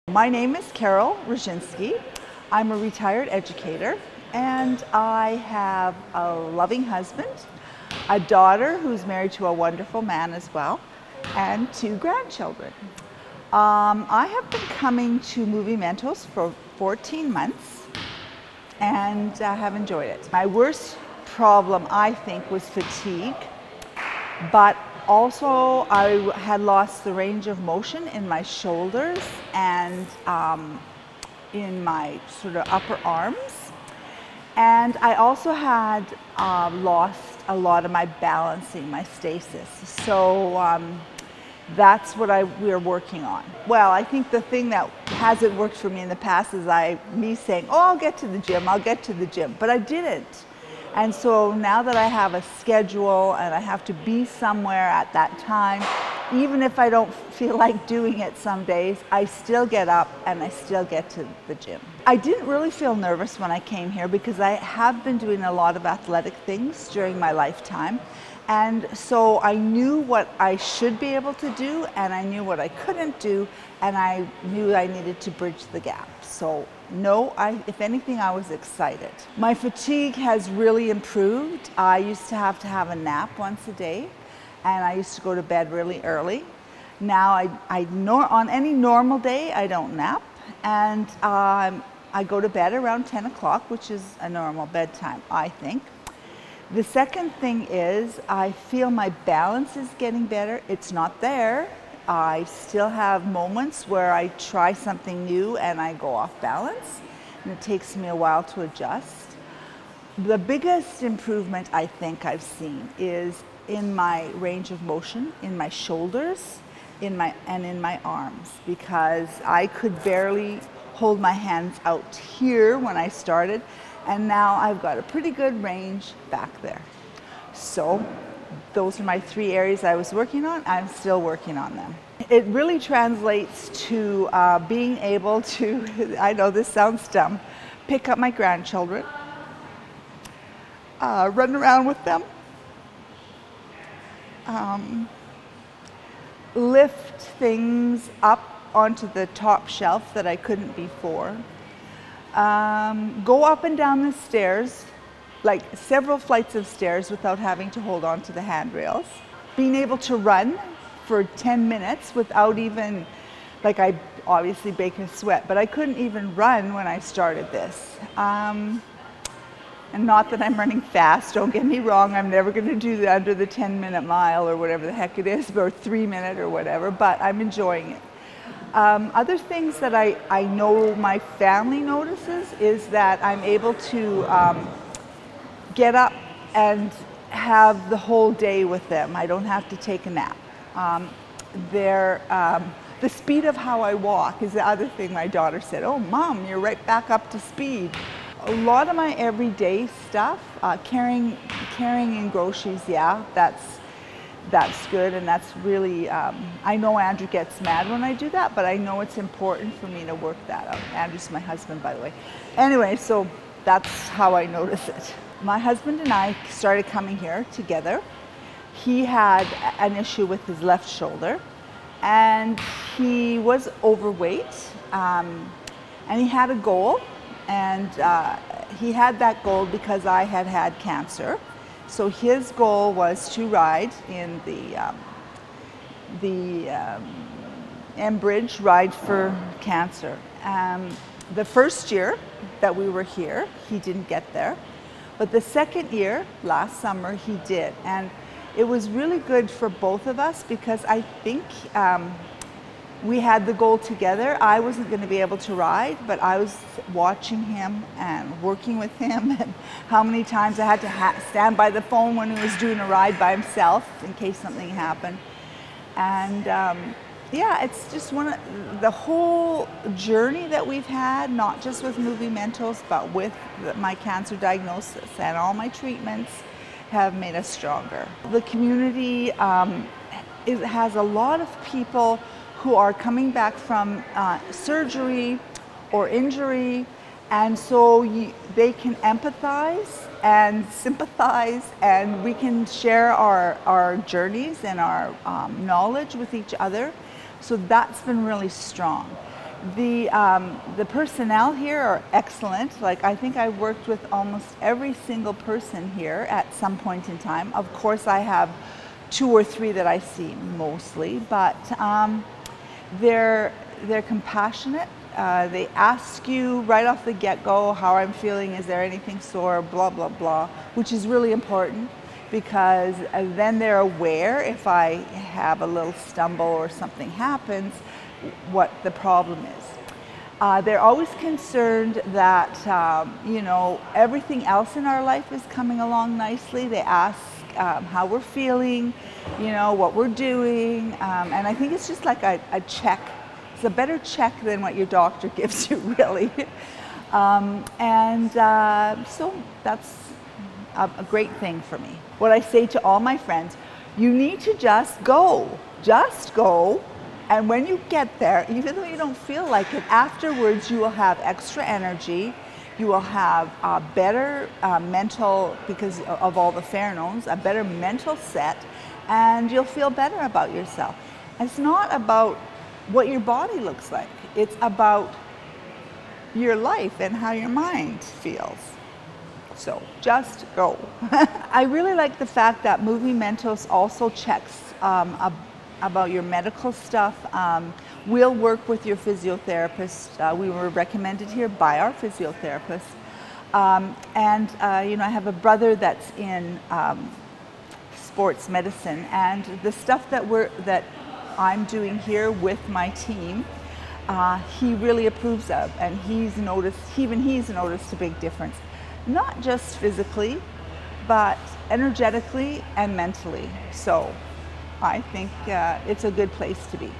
My name is Carol Roginski. I'm a retired educator, and I have a loving husband, a daughter who's married to a wonderful man as well, and 2 grandchildren. I have been coming to Movie Mentos for 14 months and have enjoyed it. My worst problem, I think, was fatigue, but also I had lost the range of motion in my shoulders and in my sort of upper arms. And I also had lost a lot of my balancing, my stasis. So that's what we are working on. Well, I think the thing that hasn't worked for me in the past is me saying, oh, I'll get to the gym, but I didn't. And so now that I have a schedule and I have to be somewhere at that time, even if I don't feel like doing it some days, I still get up and I still get to the gym. I didn't really feel nervous when I came here because I have been doing a lot of athletic things during my lifetime. And so I knew what I should be able to do and I knew what I couldn't do, and I knew I needed to bridge the gap. So no, if anything, I was excited. My fatigue has really improved. I used to have a nap once a day, and I used to go to bed really early. Now on any normal day, I don't nap, and I go to bed around 10 o'clock, which is a normal bedtime, I think. The second thing is I feel my balance is getting better. It's not there. I still have moments where I try something new and I go off balance, and it takes me a while to adjust. The biggest improvement I think I've seen is in my range of motion, in my shoulders, and in my arms, because I could barely hold my hands out here when I started, and now I've got a pretty good range back there. So those are my 3 areas I was working on. I'm still working on them. It really translates to being able to, I know this sounds dumb, pick up my grandchildren, run around with them, lift things up onto the top shelf that I couldn't before, go up and down the stairs, like several flights of stairs without having to hold on to the handrails, being able to run for 10 minutes without even, like, I obviously break a sweat, but I couldn't even run when I started this. And not that I'm running fast, don't get me wrong, I'm never going to do the under the 10-minute mile or whatever the heck it is, or 3-minute or whatever, but I'm enjoying it. Other things that I know my family notices is that I'm able to get up and have the whole day with them. I don't have to take a nap. The speed of how I walk is the other thing my daughter said. Oh, Mom, you're right back up to speed. A lot of my everyday stuff, carrying in groceries, yeah, that's good, and that's really, I know Andrew gets mad when I do that, but I know it's important for me to work that out. Andrew's my husband, by the way. Anyway, so that's how I notice it. My husband and I started coming here together. He had an issue with his left shoulder, and he was overweight, and he had a goal, and he had that goal because I had cancer. So his goal was to ride in the Enbridge Ride for Cancer. The first year that we were here, he didn't get there. But the second year, last summer, he did. And it was really good for both of us because I think we had the goal together. I wasn't going to be able to ride, but I was watching him and working with him, and how many times I had to stand by the phone when he was doing a ride by himself in case something happened. And yeah, it's just the whole journey that we've had, not just with Movie Mentos, but with my cancer diagnosis and all my treatments, have made us stronger. The community has a lot of people who are coming back from surgery or injury, and so they can empathize and sympathize, and we can share our journeys and our knowledge with each other. So that's been really strong. The personnel here are excellent. Like, I think I've worked with almost every single person here at some point in time. Of course, I have 2 or 3 that I see mostly, but they're compassionate. They ask you right off the get-go how I'm feeling, is there anything sore, blah, blah, blah, which is really important, because then they're aware if I have a little stumble or something happens, what the problem is. They're always concerned that, everything else in our life is coming along nicely. They ask how we're feeling, what we're doing, and I think it's just like a check. It's a better check than what your doctor gives you, really. So that's a great thing for me. What I say to all my friends, you need to just go. Just go. And when you get there, even though you don't feel like it, afterwards you will have extra energy. You will have a better mental, because of all the pheromones, a better mental set, and you'll feel better about yourself. It's not about what your body looks like. It's about your life and how your mind feels. So just go. I really like the fact that Movimentos also checks about your medical stuff. We'll work with your physiotherapist. We were recommended here by our physiotherapist. I have a brother that's in sports medicine, and the stuff that I'm doing here with my team, he really approves of, and he's noticed a big difference. Not just physically, but energetically and mentally. So I think it's a good place to be.